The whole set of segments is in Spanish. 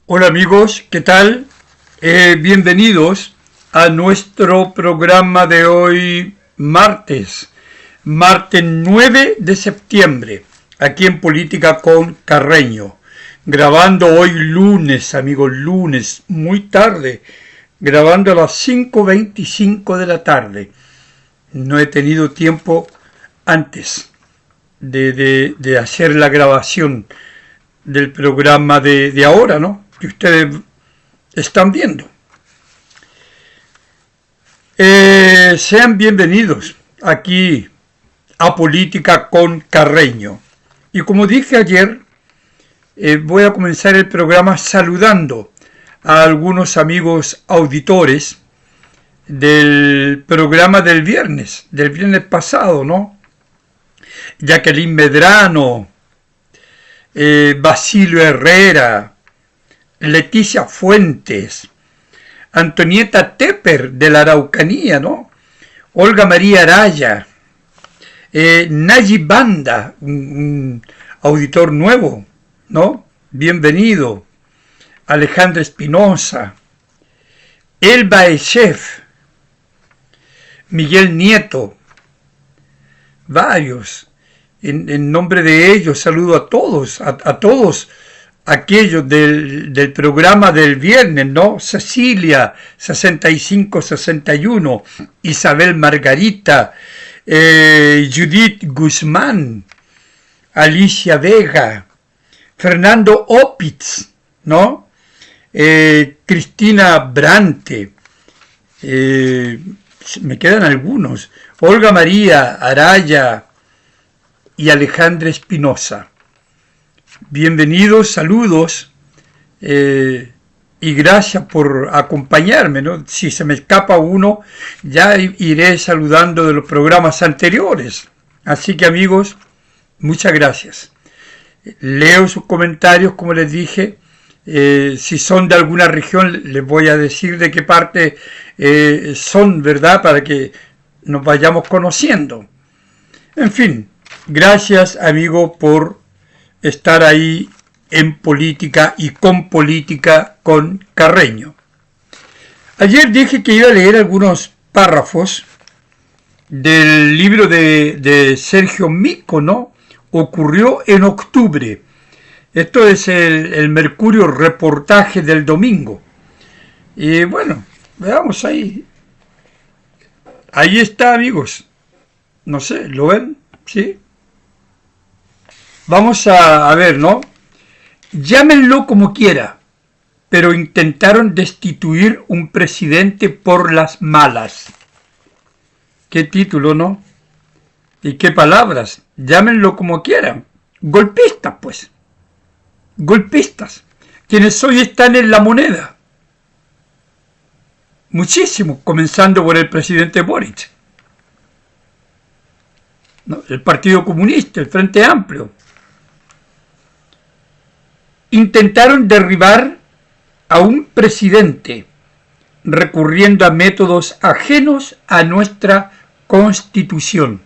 Hola amigos, ¿qué tal? Bienvenidos a nuestro programa de hoy martes 9 de septiembre, aquí en Política con Carreño. Grabando hoy lunes, amigos, lunes, muy tarde, grabando a las 5:25 de la tarde. No he tenido tiempo antes de hacer la grabación del programa de ahora, ¿no? Que ustedes están viendo. Sean bienvenidos aquí a Política con Carreño. Y como dije ayer, voy a comenzar el programa saludando a algunos amigos auditores del programa del viernes pasado, ¿no? Jacqueline Medrano, Basilio Herrera, Leticia Fuentes, Antonieta Tepper de la Araucanía, ¿no? Olga María Araya, Nayib Banda, un auditor nuevo, ¿no? Bienvenido. Alejandra Espinosa, Elba Echef, Miguel Nieto, varios. En nombre de ellos saludo a todos, a todos aquellos del programa del viernes, ¿no? Cecilia, 6561, Isabel Margarita, Judith Guzmán, Alicia Vega, Fernando Opitz, ¿no? Cristina Brante, me quedan algunos, Olga María Araya y Alejandra Espinosa. Bienvenidos, saludos y gracias por acompañarme, ¿no? Si se me escapa uno, ya iré saludando de los programas anteriores. Así que amigos, muchas gracias. Leo sus comentarios, como les dije. Si son de alguna región, les voy a decir de qué parte son, ¿verdad? Para que nos vayamos conociendo. En fin, gracias, amigo, por estar ahí en Política y con Carreño. Ayer dije que iba a leer algunos párrafos del libro de Sergio Mico, ¿no? Ocurrió en octubre. Esto es el Mercurio reportaje del domingo. Y bueno, veamos ahí. Ahí está, amigos. No sé, ¿lo ven? ¿Sí? Vamos a ver, ¿no? Llámenlo como quiera, pero intentaron destituir un presidente por las malas. Qué título, ¿no? Y qué palabras. Llámenlo como quieran. Golpistas, pues. Golpistas. Quienes hoy están en la moneda. Muchísimos, comenzando por el presidente Boric. ¿No? El Partido Comunista, el Frente Amplio. Intentaron derribar a un presidente recurriendo a métodos ajenos a nuestra Constitución.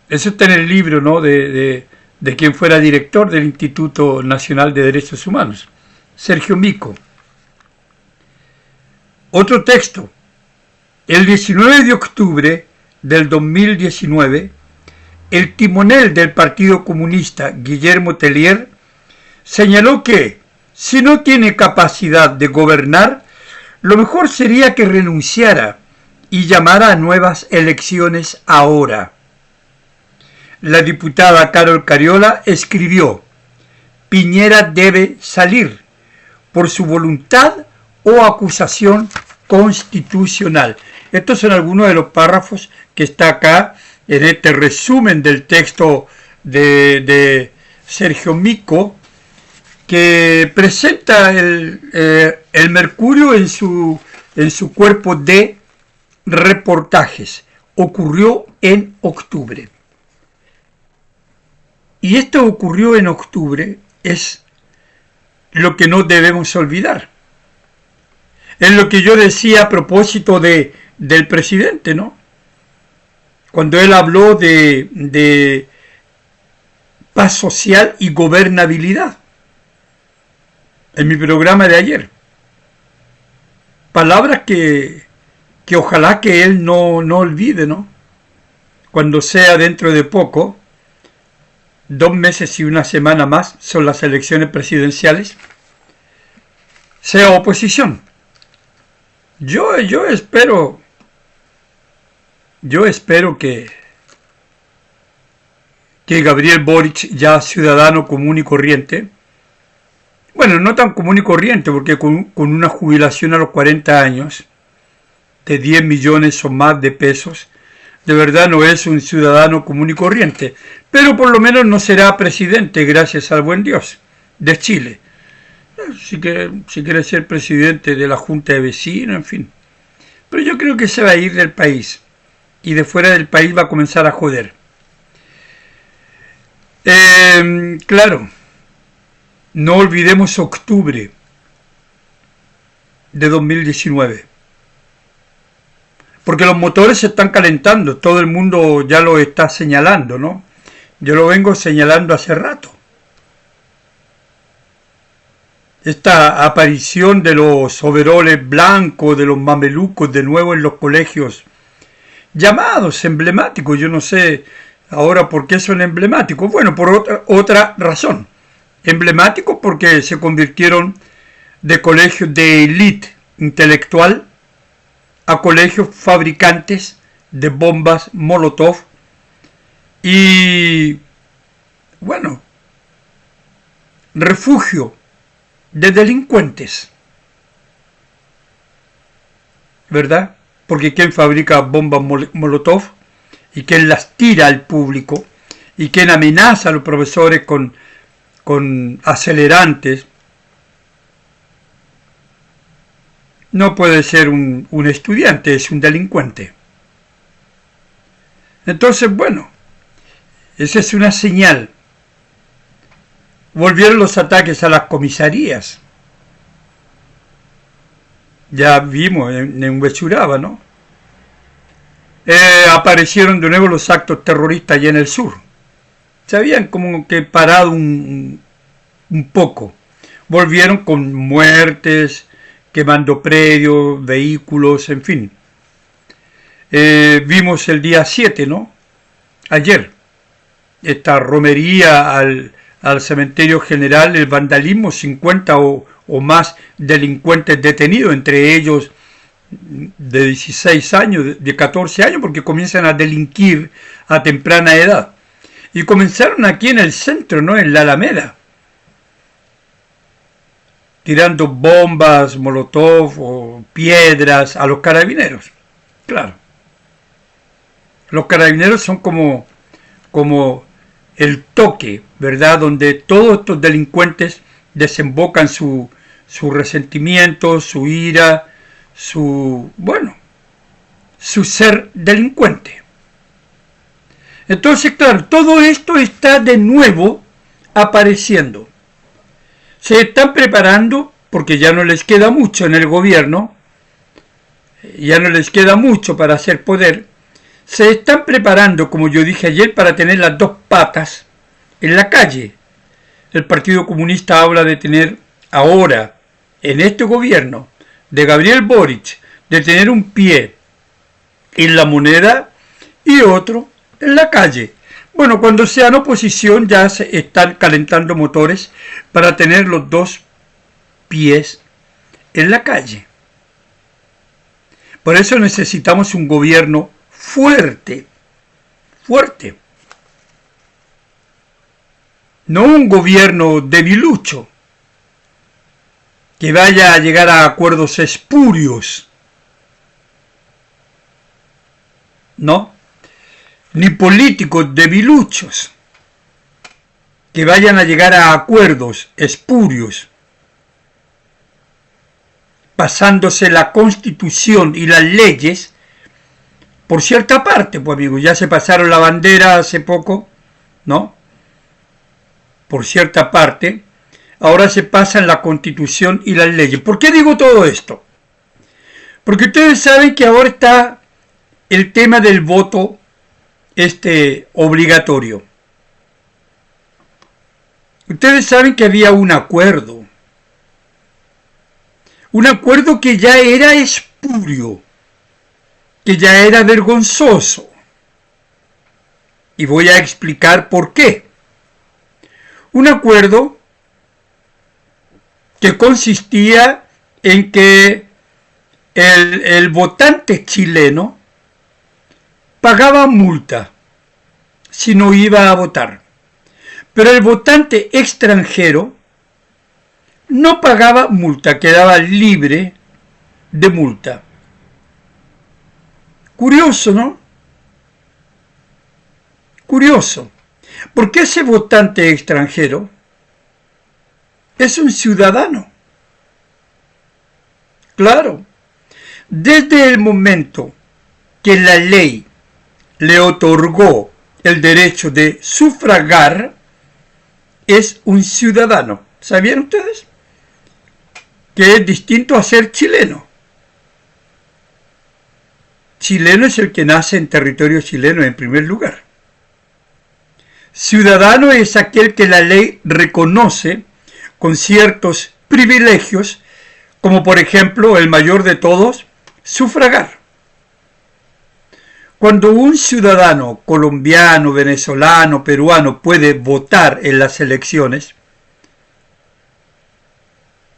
Eso está en el libro, ¿no? de quien fuera director del Instituto Nacional de Derechos Humanos, Sergio Mico. Otro texto. El 19 de octubre del 2019, el timonel del Partido Comunista, Guillermo Tellier, señaló que, si no tiene capacidad de gobernar, lo mejor sería que renunciara y llamara a nuevas elecciones ahora. La diputada Carol Cariola escribió: Piñera debe salir por su voluntad o acusación constitucional. Estos son algunos de los párrafos que está acá en este resumen del texto de Sergio Mico, que presenta el Mercurio en su cuerpo de reportajes. Ocurrió en octubre. Y esto ocurrió en octubre es lo que no debemos olvidar. Es lo que yo decía a propósito del presidente, ¿no? Cuando él habló de paz social y gobernabilidad. en mi programa de ayer. Palabras que ojalá que él no olvide, ¿no? Cuando sea dentro de poco, 2 meses y una semana más son las elecciones presidenciales, sea oposición. Yo espero que Gabriel Boric, ya ciudadano común y corriente, bueno, no tan común y corriente, porque con una jubilación a los 40 años, de 10 millones o más de pesos, de verdad no es un ciudadano común y corriente, pero por lo menos no será presidente, gracias al buen Dios, de Chile. Si quiere ser presidente de la Junta de Vecinos, en fin. Pero yo creo que se va a ir del país, y de fuera del país va a comenzar a joder. Claro, no olvidemos octubre de 2019. Porque los motores se están calentando, todo el mundo ya lo está señalando, ¿no? Yo lo vengo señalando hace rato. Esta aparición de los overoles blancos, de los mamelucos de nuevo en los colegios, llamados emblemáticos, yo no sé ahora por qué son emblemáticos. Bueno, por otra razón. Emblemáticos porque se convirtieron de colegios de élite intelectual a colegios fabricantes de bombas Molotov y, bueno, refugio de delincuentes, ¿verdad? Porque ¿quién fabrica bombas Molotov? ¿Y quién las tira al público? ¿Y quién amenaza a los profesores con acelerantes? No puede ser un estudiante, es un delincuente. Entonces, bueno, esa es una señal. Volvieron los ataques a las comisarías. Ya vimos en Huechuraba, ¿no? Aparecieron de nuevo los actos terroristas allá en el sur. Se habían como que parado un poco. Volvieron con muertes, quemando predios, vehículos, en fin. Vimos el día 7, ¿no? Ayer. Esta romería al cementerio general, el vandalismo, 50 o más delincuentes detenidos, entre ellos de 16 años, de 14 años, porque comienzan a delinquir a temprana edad. Y comenzaron aquí en el centro, ¿no? En la Alameda, tirando bombas, molotov o piedras a los carabineros. Claro. Los carabineros son como el toque, ¿verdad? Donde todos estos delincuentes desembocan su resentimiento, su ira, su ser delincuente. Entonces, claro, todo esto está de nuevo apareciendo. Se están preparando, porque ya no les queda mucho en el gobierno, ya no les queda mucho para hacer poder, se están preparando, como yo dije ayer, para tener las dos patas en la calle. El Partido Comunista habla de tener ahora, en este gobierno de Gabriel Boric, de tener un pie en la moneda y otro en la calle. Bueno, cuando sean oposición ya se están calentando motores para tener los dos pies en la calle. Por eso necesitamos un gobierno fuerte. No un gobierno debilucho, que vaya a llegar a acuerdos espurios. No, ni políticos debiluchos, que vayan a llegar a acuerdos espurios, pasándose la Constitución y las leyes por cierta parte, pues amigos, ya se pasaron la bandera hace poco, ¿no? Por cierta parte, ahora se pasan la Constitución y las leyes. ¿Por qué digo todo esto? Porque ustedes saben que ahora está el tema del voto obligatorio. Ustedes saben que había un acuerdo Un acuerdo que ya era espurio, que ya era vergonzoso. Y voy a explicar por qué. Un acuerdo que consistía en que el votante chileno pagaba multa si no iba a votar, pero el votante extranjero no pagaba multa, quedaba libre de multa. Curioso, ¿no? Curioso, porque ese votante extranjero es un ciudadano. Claro, desde el momento que la ley le otorgó el derecho de sufragar, es un ciudadano. ¿Sabían ustedes? Que es distinto a ser chileno. Chileno es el que nace en territorio chileno en primer lugar. Ciudadano es aquel que la ley reconoce con ciertos privilegios, como por ejemplo el mayor de todos, sufragar. Cuando un ciudadano colombiano, venezolano, peruano puede votar en las elecciones,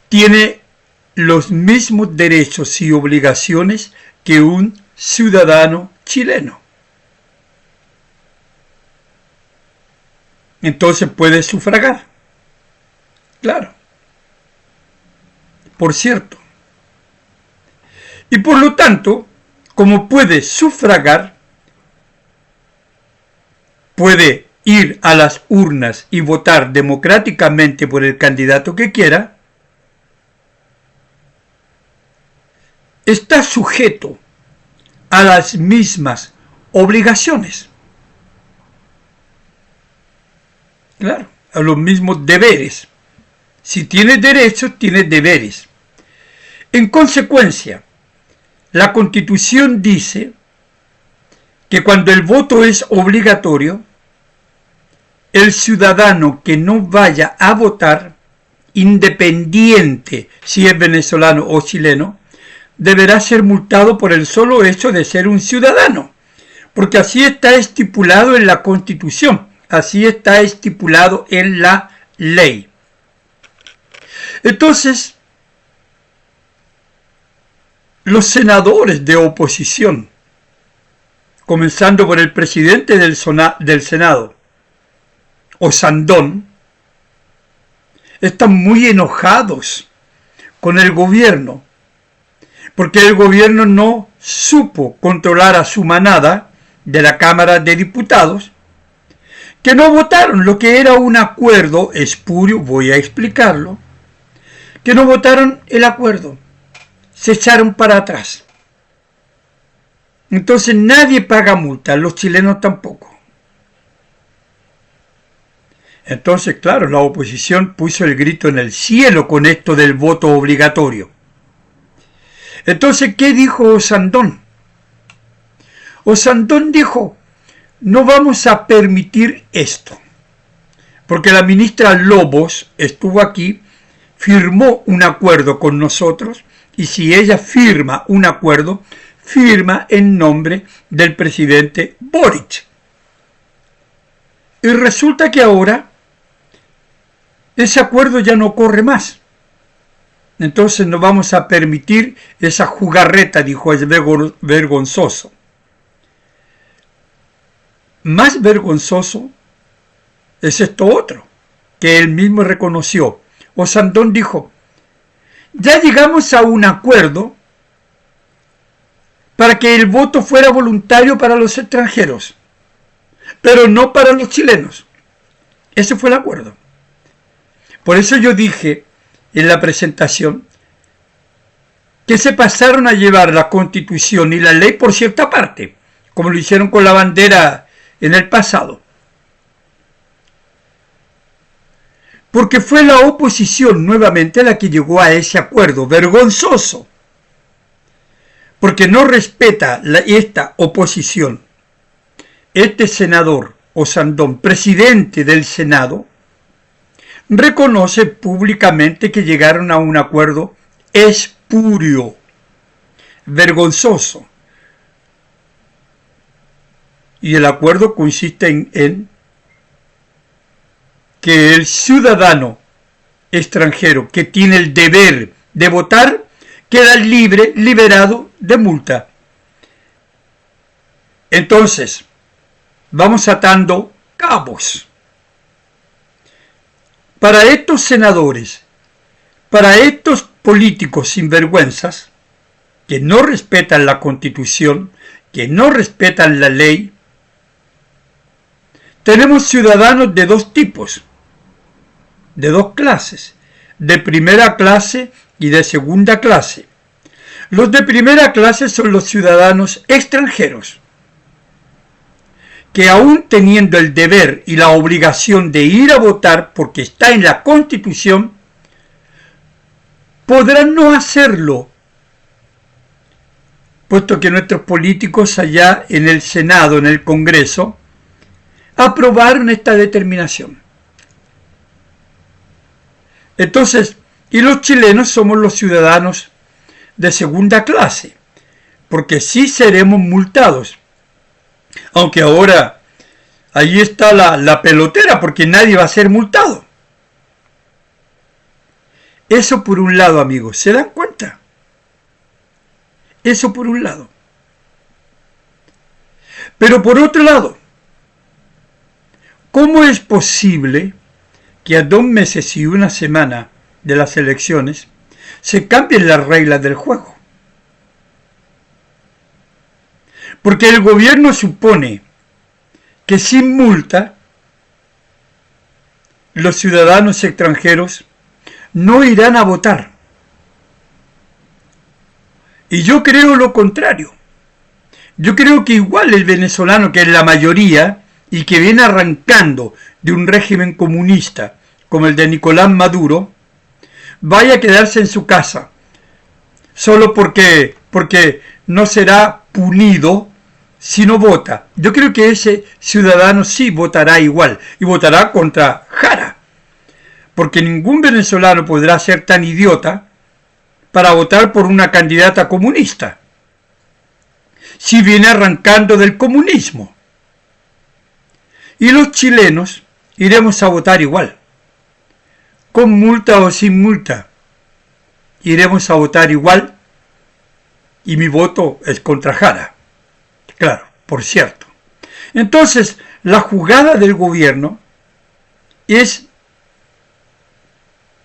tiene los mismos derechos y obligaciones que un ciudadano chileno. Entonces puede sufragar. Claro. Por cierto. Y por lo tanto, como puede sufragar, puede ir a las urnas y votar democráticamente por el candidato que quiera, está sujeto a las mismas obligaciones. Claro, a los mismos deberes. Si tiene derechos, tiene deberes. En consecuencia, la Constitución dice que cuando el voto es obligatorio, el ciudadano que no vaya a votar, independiente si es venezolano o chileno, deberá ser multado por el solo hecho de ser un ciudadano, porque así está estipulado en la Constitución, así está estipulado en la ley. Entonces, los senadores de oposición, comenzando por el presidente del Senado, Osandón, están muy enojados con el gobierno, porque el gobierno no supo controlar a su manada de la Cámara de Diputados, que no votaron lo que era un acuerdo espurio, voy a explicarlo, que no votaron el acuerdo, se echaron para atrás. Entonces nadie paga multa, los chilenos tampoco. Entonces, claro, la oposición puso el grito en el cielo con esto del voto obligatorio. Entonces, ¿qué dijo Osandón? Osandón dijo, no vamos a permitir esto, porque la ministra Lobos estuvo aquí, firmó un acuerdo con nosotros, y si ella firma un acuerdo, firma en nombre del presidente Boric. Y resulta que ahora ese acuerdo ya no corre más. Entonces no vamos a permitir esa jugarreta, dijo, es vergonzoso. Más vergonzoso es esto otro, que él mismo reconoció. Osandón dijo, ya llegamos a un acuerdo para que el voto fuera voluntario para los extranjeros, pero no para los chilenos. Ese fue el acuerdo. Por eso yo dije en la presentación que se pasaron a llevar la Constitución y la ley por cierta parte, como lo hicieron con la bandera en el pasado. Porque fue la oposición nuevamente la que llegó a ese acuerdo vergonzoso, porque no respeta esta oposición. Este senador Osandón, presidente del Senado, reconoce públicamente que llegaron a un acuerdo espurioso. espurio, vergonzoso. Y el acuerdo consiste en que el ciudadano extranjero que tiene el deber de votar queda liberado de multa. Entonces, vamos atando cabos. Para estos senadores, para estos políticos sinvergüenzas, que no respetan la Constitución, que no respetan la ley, tenemos ciudadanos de dos tipos, de dos clases, de primera clase y de segunda clase. Los de primera clase son los ciudadanos extranjeros, que aún teniendo el deber y la obligación de ir a votar porque está en la Constitución, podrán no hacerlo, puesto que nuestros políticos allá en el Senado, en el Congreso, aprobaron esta determinación. Entonces, y los chilenos somos los ciudadanos de segunda clase, porque sí seremos multados. Aunque ahora ahí está la pelotera, porque nadie va a ser multado. Eso por un lado, amigos, ¿se dan cuenta? Eso por un lado. Pero por otro lado, ¿cómo es posible que a 2 meses y 1 semana de las elecciones se cambien las reglas del juego? Porque el gobierno supone que sin multa los ciudadanos extranjeros no irán a votar. Y yo creo lo contrario. Yo creo que igual el venezolano, que es la mayoría y que viene arrancando de un régimen comunista como el de Nicolás Maduro, vaya a quedarse en su casa solo porque no será punido si no vota. Yo creo que ese ciudadano sí votará igual y votará contra Jara, porque ningún venezolano podrá ser tan idiota para votar por una candidata comunista si viene arrancando del comunismo. Y los chilenos iremos a votar igual, con multa o sin multa. Iremos a votar igual y mi voto es contra Jara. Claro, por cierto. Entonces, la jugada del gobierno es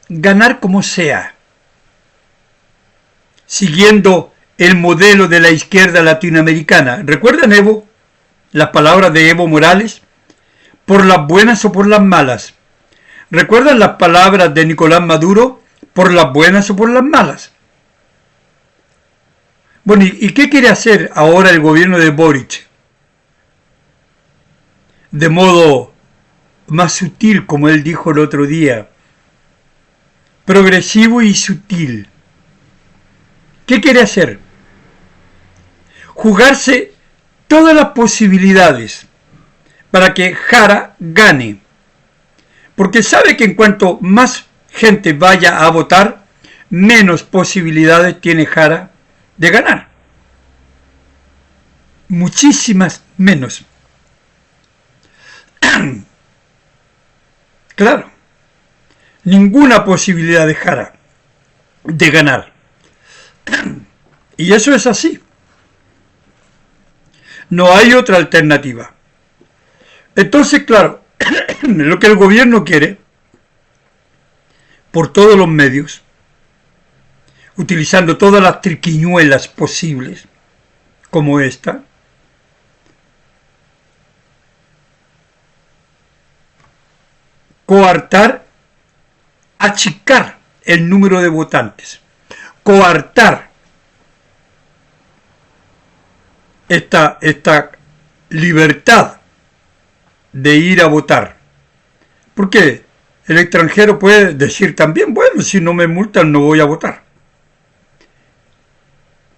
ganar como sea, siguiendo el modelo de la izquierda latinoamericana. ¿Recuerdan, Evo? Las palabras de Evo Morales, por las buenas o por las malas. ¿Recuerdan las palabras de Nicolás Maduro, por las buenas o por las malas? Bueno, ¿y qué quiere hacer ahora el gobierno de Boric? De modo más sutil, como él dijo el otro día, progresivo y sutil. ¿Qué quiere hacer? Jugarse todas las posibilidades para que Jara gane. Porque sabe que en cuanto más gente vaya a votar, menos posibilidades tiene Jara de ganar. Muchísimas menos. Claro, ninguna posibilidad de Jara de ganar. Y eso es así. No hay otra alternativa. Entonces, claro, lo que el gobierno quiere, por todos los medios, utilizando todas las triquiñuelas posibles, como esta, coartar, achicar el número de votantes, coartar esta libertad de ir a votar. Porque el extranjero puede decir también, bueno, si no me multan no voy a votar.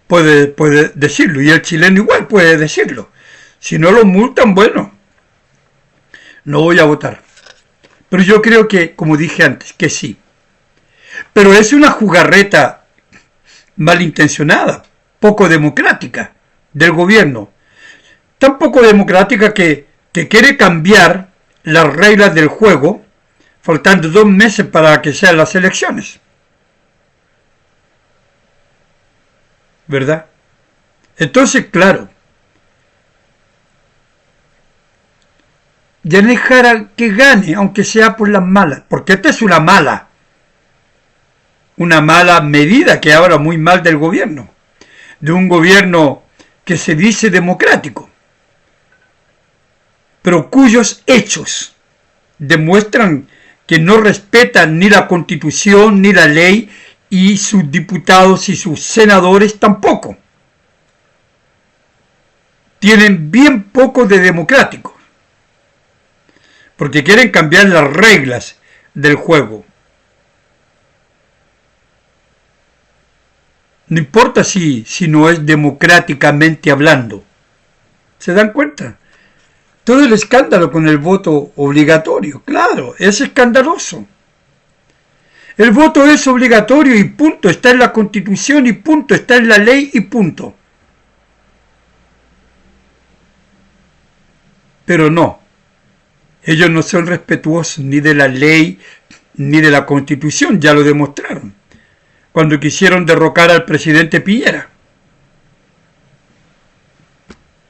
Puede decirlo, y el chileno igual puede decirlo. Si no lo multan, bueno, no voy a votar. Pero yo creo que, como dije antes, que sí. Pero es una jugarreta malintencionada, poco democrática del gobierno. Tan poco democrática que quiere cambiar las reglas del juego, faltando 2 meses para que sean las elecciones. ¿Verdad? Entonces, claro, ya dejar que gane, aunque sea por las malas, porque esta es una mala medida que habla muy mal del gobierno, de un gobierno que se dice democrático, pero cuyos hechos demuestran que no respetan ni la Constitución ni la ley, y sus diputados y sus senadores tampoco. Tienen bien poco de democrático, porque quieren cambiar las reglas del juego. No importa si no es democráticamente hablando. ¿Se dan cuenta? Todo el escándalo con el voto obligatorio, claro, es escandaloso. El voto es obligatorio y punto, está en la Constitución y punto, está en la ley y punto. Pero no, ellos no son respetuosos ni de la ley ni de la Constitución, ya lo demostraron, cuando quisieron derrocar al presidente Piñera.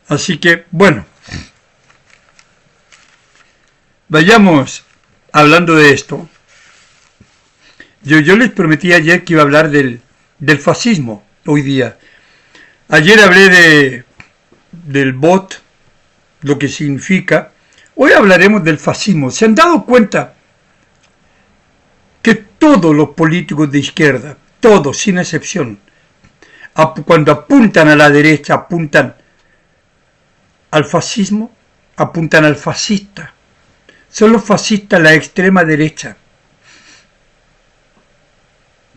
Así que, bueno, vayamos hablando de esto. Yo les prometí ayer que iba a hablar del fascismo hoy día. Ayer hablé del bot, lo que significa. Hoy hablaremos del fascismo. ¿Se han dado cuenta que todos los políticos de izquierda, todos sin excepción, cuando apuntan a la derecha, apuntan al fascismo, apuntan al fascista? Son los fascistas la extrema derecha.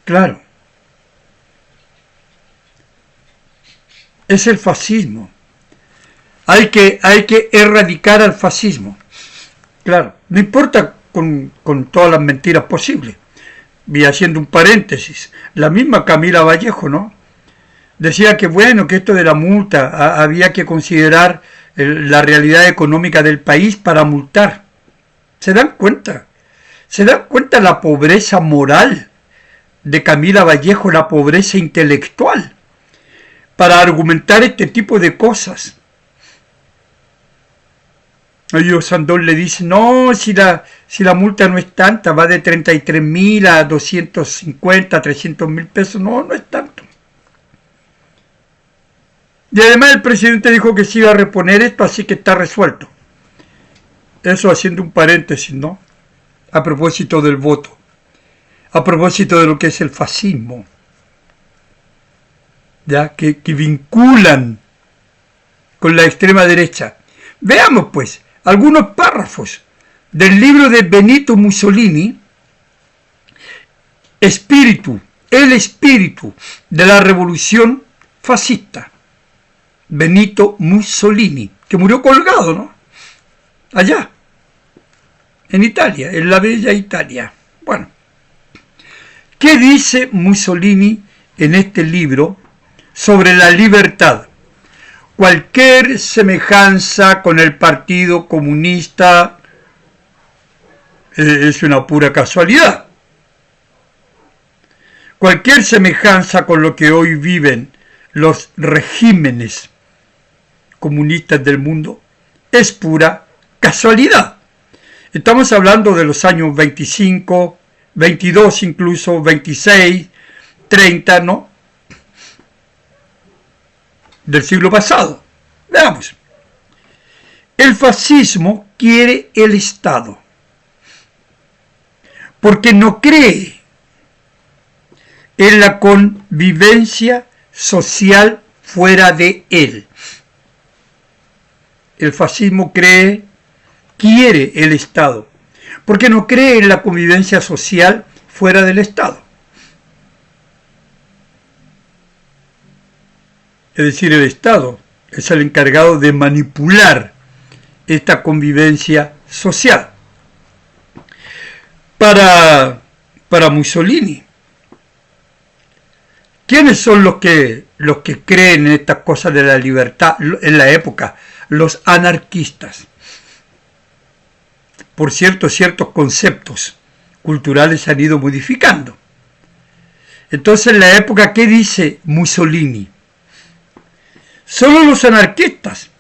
Claro, es el fascismo. Hay que erradicar al fascismo. Claro, no importa con todas las mentiras posibles. Y haciendo un paréntesis, la misma Camila Vallejo, ¿no? Decía que bueno, que esto de la multa, había que considerar la realidad económica del país para multar. ¿Se dan cuenta? ¿Se dan cuenta la pobreza moral de Camila Vallejo, la pobreza intelectual, para argumentar este tipo de cosas? Ellos Sandón le dice, no, si la multa no es tanta, va de 33.000 a 250, 300.000 pesos, no es tanto. Y además el presidente dijo que se iba a reponer esto, así que está resuelto. Eso haciendo un paréntesis, ¿no? A propósito del voto. A propósito de lo que es el fascismo, ya que vinculan con la extrema derecha. Veamos pues algunos párrafos del libro de Benito Mussolini, el espíritu de la revolución fascista. Benito Mussolini, que murió colgado, ¿no? Allá, en Italia, en la bella Italia. Bueno. ¿Qué dice Mussolini en este libro sobre la libertad? Cualquier semejanza con el Partido Comunista es una pura casualidad. Cualquier semejanza con lo que hoy viven los regímenes comunistas del mundo es pura casualidad. Estamos hablando de los años 25, 22 incluso, 26, 30, ¿no? Del siglo pasado. Veamos. El fascismo quiere el Estado, porque no cree en la convivencia social fuera de él. El fascismo quiere el Estado, porque no cree en la convivencia social fuera del Estado. Es decir, el Estado es el encargado de manipular esta convivencia social. Para Mussolini, ¿Quiénes son los que creen en estas cosas de la libertad en la época? Los anarquistas. Por cierto, ciertos conceptos culturales se han ido modificando. Entonces, en la época, ¿qué dice Mussolini? Solo los anarquistas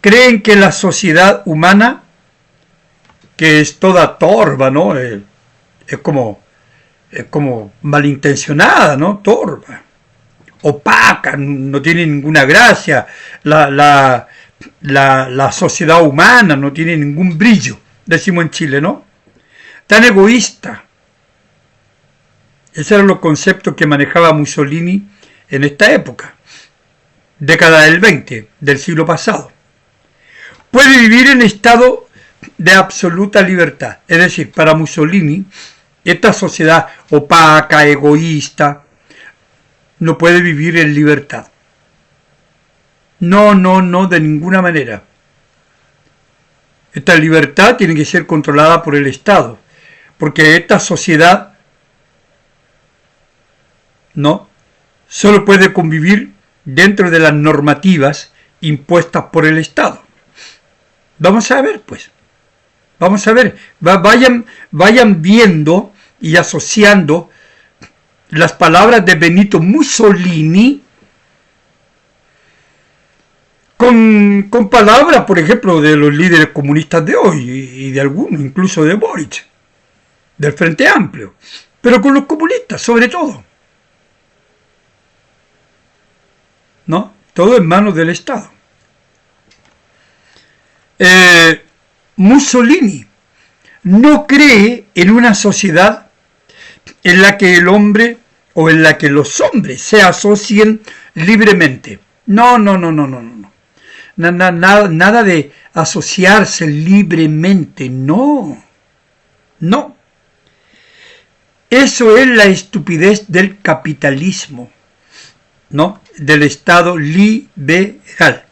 creen que la sociedad humana, que es toda torva, ¿no? Es como malintencionada, ¿no? Torva, opaca, no tiene ninguna gracia. La sociedad humana no tiene ningún brillo, decimos en Chile, ¿no? Tan egoísta. Esos eran los conceptos que manejaba Mussolini en esta época, década del 20, del siglo pasado. Puede vivir en estado de absoluta libertad. Es decir, para Mussolini, esta sociedad opaca, egoísta, no puede vivir en libertad. No, de ninguna manera. Esta libertad tiene que ser controlada por el Estado, porque esta sociedad no solo puede convivir dentro de las normativas impuestas por el Estado. Vamos a ver, pues. Vamos a ver. Vayan viendo y asociando las palabras de Benito Mussolini con palabras, por ejemplo, de los líderes comunistas de hoy y de algunos, incluso de Boric, del Frente Amplio, pero con los comunistas, sobre todo. ¿No? Todo en manos del Estado. Mussolini no cree en una sociedad en la que el hombre o en la que los hombres se asocien libremente. No. Nada de asociarse libremente. No. Eso es la estupidez del capitalismo, ¿no? Del Estado liberal.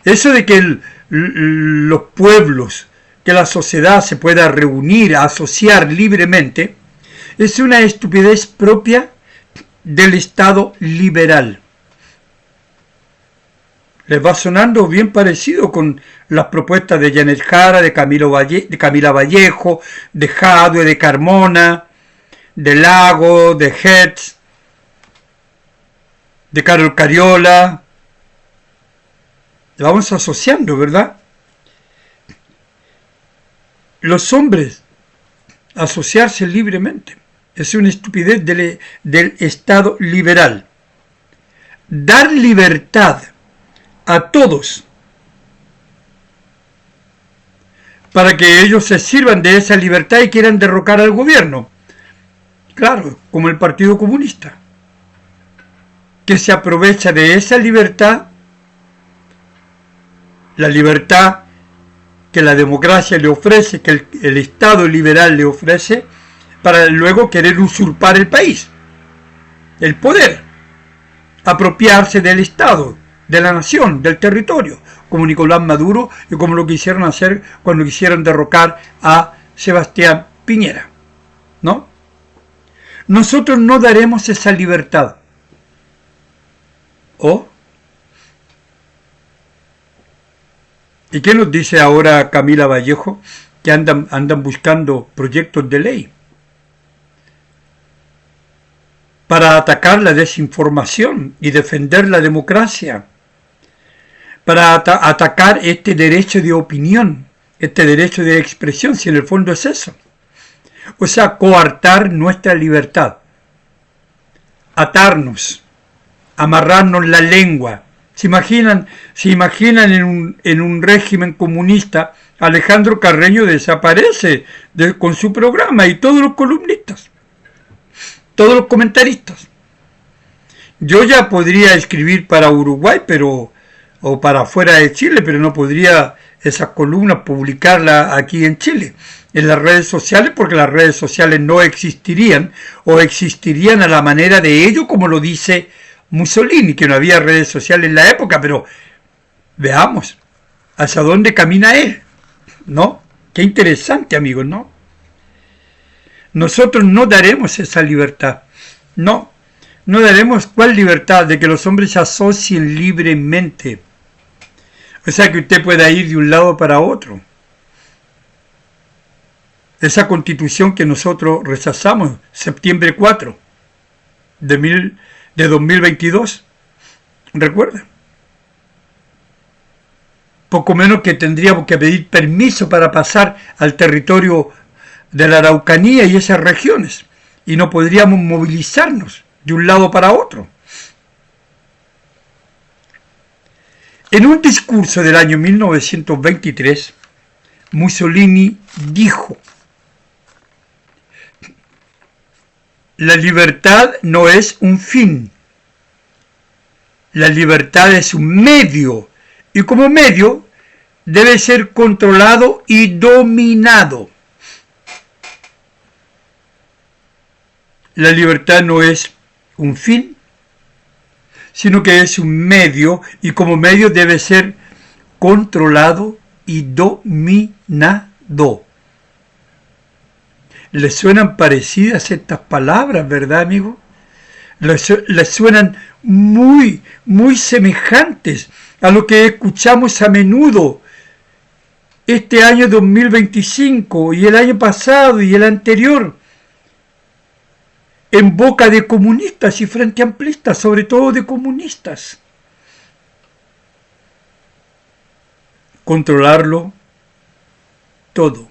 Eso de que los pueblos, que la sociedad se pueda reunir, asociar libremente, es una estupidez propia del Estado liberal. Les va sonando bien parecido con las propuestas de Janet Jara, de Camila Vallejo, de Jadwe, de Carmona, de Lago, de Hertz, de Carol Cariola. Vamos asociando, ¿verdad? Los hombres asociarse libremente es una estupidez del Estado liberal. Dar libertad a todos para que ellos se sirvan de esa libertad y quieran derrocar al gobierno. Claro, como el Partido Comunista, que se aprovecha de esa libertad, la libertad que la democracia le ofrece, que el Estado liberal le ofrece, para luego querer usurpar el país, el poder, apropiarse del Estado, de la nación, del territorio, como Nicolás Maduro y como lo quisieron hacer cuando quisieron derrocar a Sebastián Piñera, ¿no? Nosotros no daremos esa libertad. ¿Y qué nos dice ahora Camila Vallejo? Que andan buscando proyectos de ley para atacar la desinformación y defender la democracia, para atacar este derecho de opinión, este derecho de expresión, si en el fondo es eso. O sea, coartar nuestra libertad, atarnos, amarrarnos la lengua. ¿Se imaginan en un régimen comunista? Alejandro Carreño desaparece con su programa y todos los columnistas, todos los comentaristas. Yo ya podría escribir para Uruguay, o para fuera de Chile, pero no podría esas columnas publicarlas aquí en Chile, en las redes sociales, porque las redes sociales no existirían, o existirían a la manera de ellos, como lo dice Mussolini, que no había redes sociales en la época, pero veamos hacia dónde camina él, ¿no? Qué interesante, amigos, ¿no? Nosotros no daremos esa libertad. No, no daremos cuál libertad de que los hombres se asocien libremente. O sea que usted pueda ir de un lado para otro. Esa constitución que nosotros rechazamos, septiembre 4 de 2022, ¿recuerda? Poco menos que tendríamos que pedir permiso para pasar al territorio de la Araucanía y esas regiones, y no podríamos movilizarnos de un lado para otro. En un discurso del año 1923, Mussolini dijo: la libertad no es un fin, la libertad es un medio, y como medio debe ser controlado y dominado. La libertad no es un fin, sino que es un medio, y como medio debe ser controlado y dominado. ¿Les suenan parecidas estas palabras, verdad, amigo? Les suenan muy, muy semejantes a lo que escuchamos a menudo este año 2025 y el año pasado y el anterior, en boca de comunistas y frente amplistas, sobre todo de comunistas. Controlarlo todo.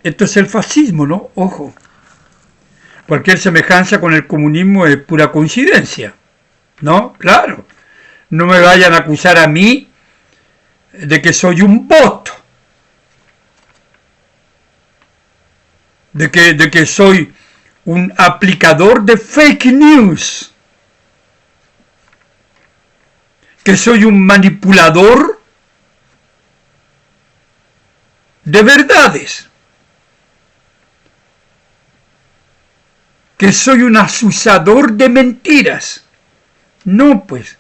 Esto es el fascismo, ¿no? Ojo. Cualquier semejanza con el comunismo es pura coincidencia, ¿no? Claro. No me vayan a acusar a mí de que soy un bot, de que soy un aplicador de fake news, que soy un manipulador de verdades, que soy un acusador de mentiras. No, pues,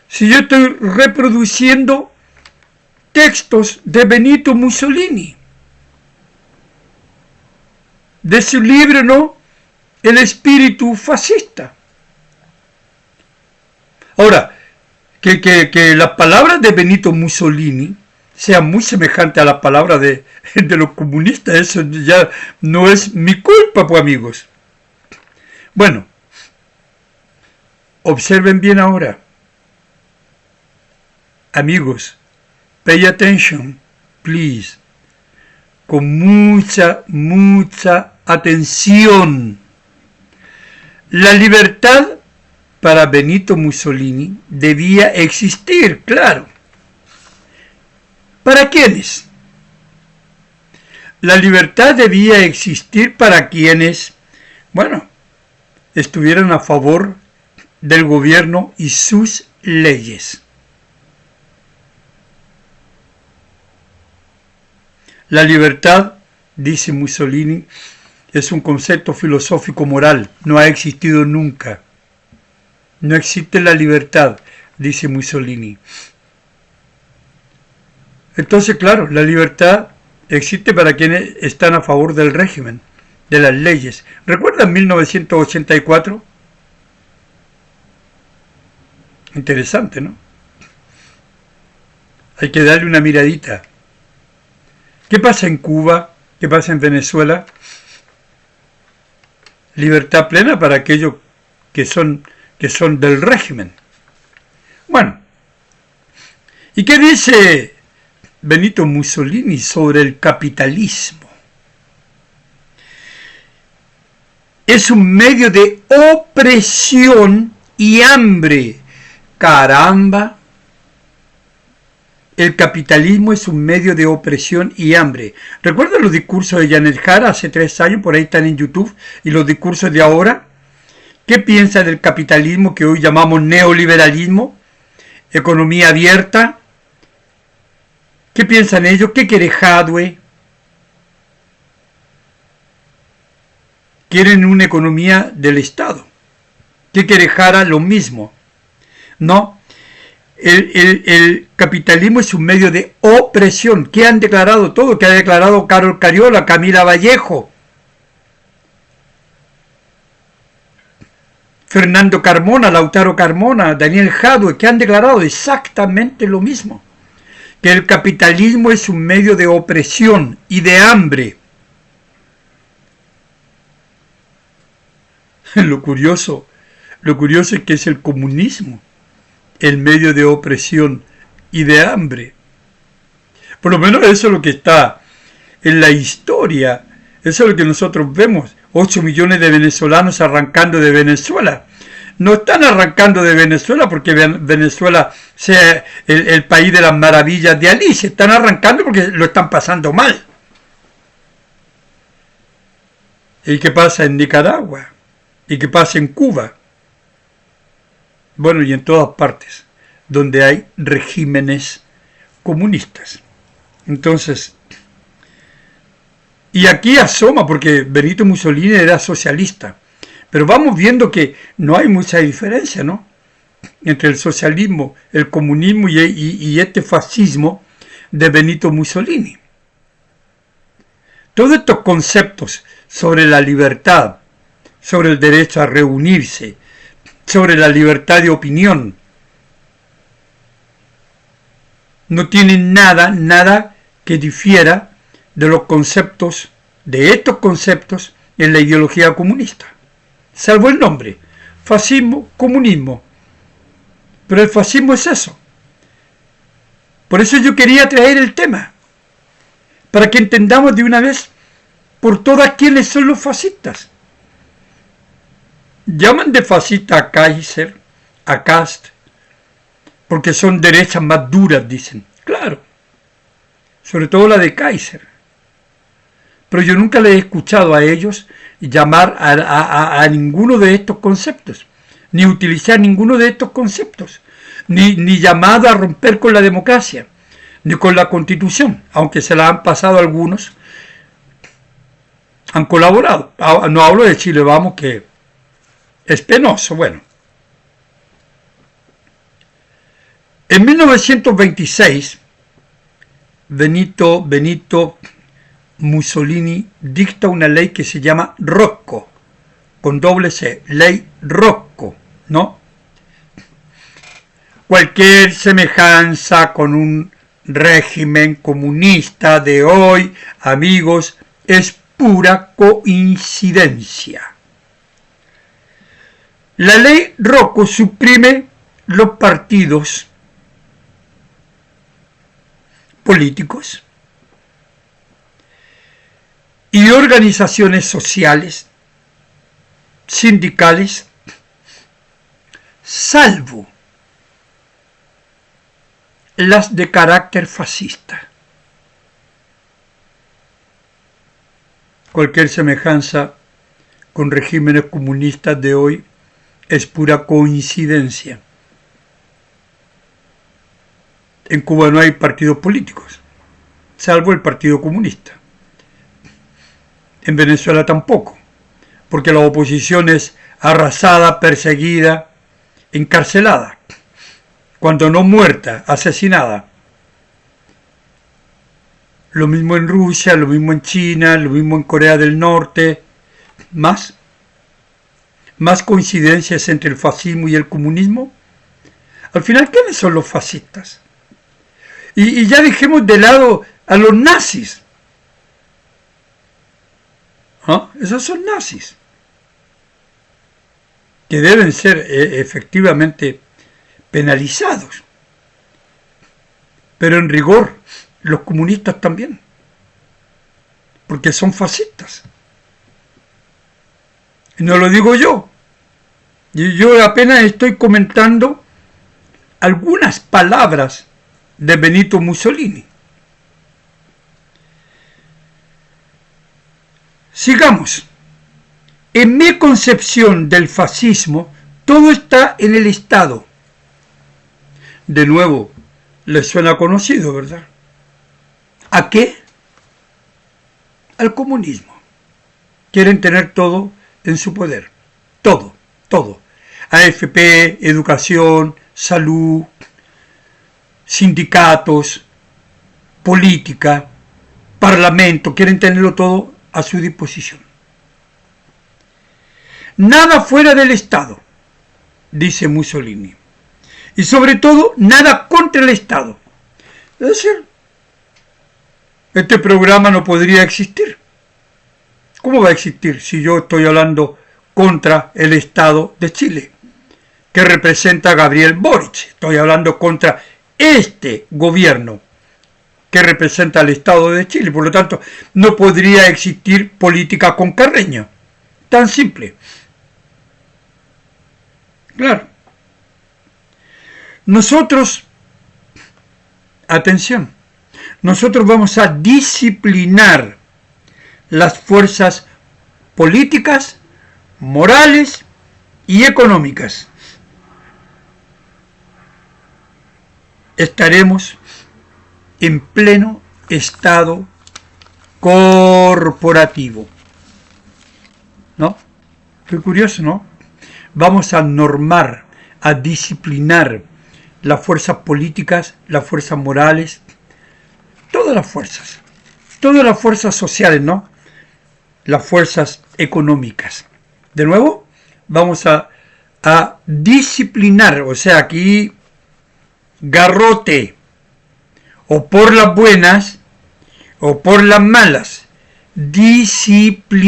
si yo estoy reproduciendo textos de Benito Mussolini, de su libro, ¿no?, El espíritu fascista. Ahora, que las palabras de Benito Mussolini sean muy semejantes a las palabras de los comunistas, eso ya no es mi culpa, pues, amigos. Bueno, observen bien ahora. Amigos, pay attention, please. Con mucha, mucha atención. La libertad para Benito Mussolini debía existir, claro. ¿Para quiénes? La libertad debía existir para quienes, bueno, estuvieran a favor del gobierno y sus leyes. La libertad, dice Mussolini, es un concepto filosófico moral, no ha existido nunca. No existe la libertad, dice Mussolini. Entonces, claro, la libertad existe para quienes están a favor del régimen, de las leyes. ¿Recuerdan 1984? Interesante, ¿no? Hay que darle una miradita. ¿Qué pasa en Cuba? ¿Qué pasa en Venezuela? Libertad plena para aquellos que son del régimen. Bueno, ¿y qué dice Benito Mussolini sobre el capitalismo? Es un medio de opresión y hambre. Caramba. El capitalismo es un medio de opresión y hambre. ¿Recuerdan los discursos de Janet Jara hace 3 años? Por ahí están en YouTube. ¿Y los discursos de ahora? ¿Qué piensa del capitalismo que hoy llamamos neoliberalismo? Economía abierta. ¿Qué piensan ellos? ¿Qué quiere Jadwe? Quieren una economía del Estado. ¿Qué quiere Jara? Lo mismo. No. El capitalismo es un medio de opresión. ¿Qué han declarado todo? ¿Qué ha declarado Carol Cariola, Camila Vallejo? Fernando Carmona, Lautaro Carmona, Daniel Jadue, que han declarado exactamente lo mismo, que el capitalismo es un medio de opresión y de hambre. Lo curioso es que es el comunismo el medio de opresión y de hambre. Por lo menos eso es lo que está en la historia, eso es lo que nosotros vemos. 8 millones de venezolanos arrancando de Venezuela. No están arrancando de Venezuela porque Venezuela sea el país de las maravillas de Alicia. Están arrancando porque lo están pasando mal. ¿Y qué pasa en Nicaragua? ¿Y qué pasa en Cuba? Bueno, y en todas partes donde hay regímenes comunistas. Entonces, y aquí asoma, porque Benito Mussolini era socialista, pero vamos viendo que no hay mucha diferencia, ¿no?, entre el socialismo, el comunismo y este fascismo de Benito Mussolini. Todos estos conceptos sobre la libertad, sobre el derecho a reunirse, sobre la libertad de opinión, no tienen nada que difiera de los conceptos, de estos conceptos en la ideología comunista, salvo el nombre, fascismo, comunismo. Pero el fascismo es eso. Por eso yo quería traer el tema, para que entendamos de una vez por todas quiénes son los fascistas. Llaman de fascista a Kaiser, a Cast, porque son derechas más duras, dicen. Claro, sobre todo la de Kaiser. Pero yo nunca les he escuchado a ellos llamar a ninguno de estos conceptos, ni utilizar ninguno de estos conceptos, ni llamado a romper con la democracia, ni con la Constitución, aunque se la han pasado algunos, han colaborado. No hablo de Chile Vamos, que es penoso. Bueno, en 1926, Benito Mussolini dicta una ley que se llama Rocco, con doble C, ley Rocco, ¿no? Cualquier semejanza con un régimen comunista de hoy, amigos, es pura coincidencia. La ley Rocco suprime los partidos políticos y organizaciones sociales, sindicales, salvo las de carácter fascista. Cualquier semejanza con regímenes comunistas de hoy es pura coincidencia. En Cuba no hay partidos políticos, salvo el Partido Comunista. En Venezuela tampoco, porque la oposición es arrasada, perseguida, encarcelada, cuando no muerta, asesinada. Lo mismo en Rusia, lo mismo en China, lo mismo en Corea del Norte. Más coincidencias entre el fascismo y el comunismo. Al final, ¿quiénes son los fascistas? Y ya dejemos de lado a los nazis. ¿Ah? Esos son nazis, que deben ser efectivamente penalizados. Pero en rigor, los comunistas también, porque son fascistas. Y no lo digo yo. Yo apenas estoy comentando algunas palabras de Benito Mussolini. Sigamos. En mi concepción del fascismo, todo está en el Estado. De nuevo, les suena conocido, ¿verdad? ¿A qué? Al comunismo. Quieren tener todo en su poder. Todo. AFP, educación, salud, sindicatos, política, parlamento, quieren tenerlo todo a su disposición. Nada fuera del Estado. dice Mussolini. Y sobre todo, nada contra el Estado. Es decir, este programa no podría existir. ¿Cómo va a existir si yo estoy hablando contra el Estado de Chile, que representa a Gabriel Boric? Estoy hablando contra este gobierno que representa al Estado de Chile. Por lo tanto, no podría existir política con Carreño. Tan simple. Claro. Nosotros, atención, nosotros vamos a disciplinar las fuerzas políticas, morales y económicas. Estaremos en pleno estado corporativo. ¿No? Qué curioso, ¿no? Vamos a normar, a disciplinar las fuerzas políticas, las fuerzas morales, todas las fuerzas sociales, ¿no? Las fuerzas económicas. De nuevo, vamos a disciplinar, o sea, aquí garrote, o por las buenas, o por las malas, disciplinar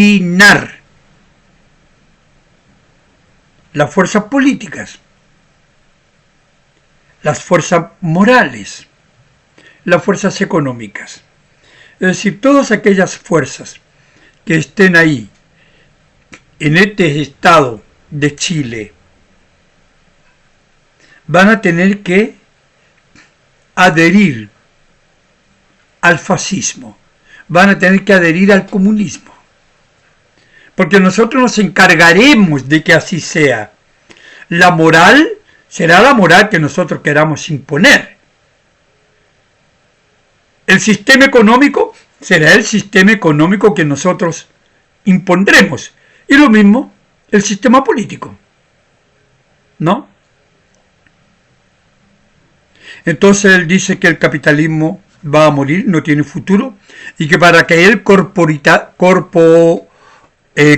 las fuerzas políticas, las fuerzas morales, las fuerzas económicas. Es decir, todas aquellas fuerzas que estén ahí, en este estado de Chile, van a tener que adherir al fascismo, van a tener que adherir al comunismo, porque nosotros nos encargaremos de que así sea. La moral será la moral que nosotros queramos imponer. El sistema económico será el sistema económico que nosotros impondremos. Y lo mismo el sistema político. ¿No? Entonces él dice que el capitalismo va a morir, no tiene futuro, y que para que el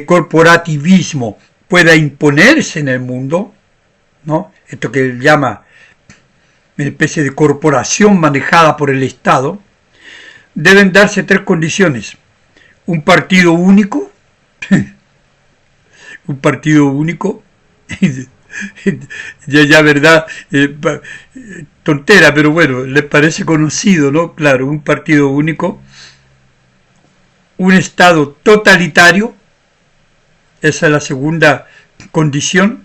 corporativismo pueda imponerse en el mundo, ¿no? Esto que él llama una especie de corporación manejada por el Estado, deben darse tres condiciones. Un partido único, ya verdad, tontera, pero bueno, les parece conocido, ¿no? Claro, un partido único, un Estado totalitario, esa es la segunda condición,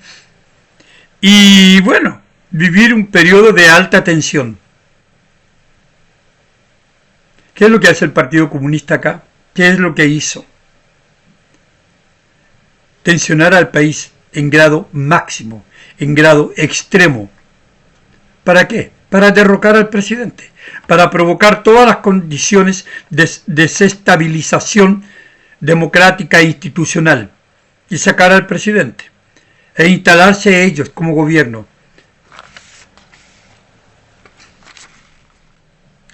y bueno, vivir un periodo de alta tensión. ¿Qué es lo que hace el Partido Comunista acá? ¿Qué es lo que hizo? Tensionar al país en grado máximo, en grado extremo. ¿Para qué? Para derrocar al presidente, para provocar todas las condiciones de desestabilización democrática e institucional y sacar al presidente e instalarse ellos como gobierno.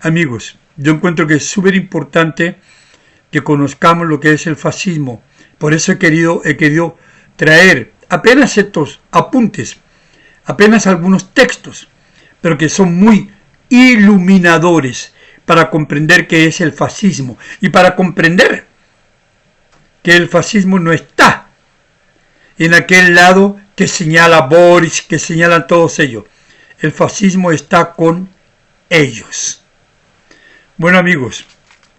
Amigos, yo encuentro que es súper importante que conozcamos lo que es el fascismo. Por eso he querido traer apenas estos apuntes, apenas algunos textos, pero que son muy iluminadores para comprender qué es el fascismo y para comprender que el fascismo no está en aquel lado que señala Boris, que señalan todos ellos. El fascismo está con ellos. Bueno amigos,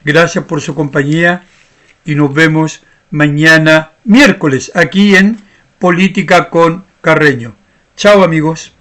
gracias por su compañía y nos vemos mañana miércoles aquí en Política con Carreño. Chao amigos.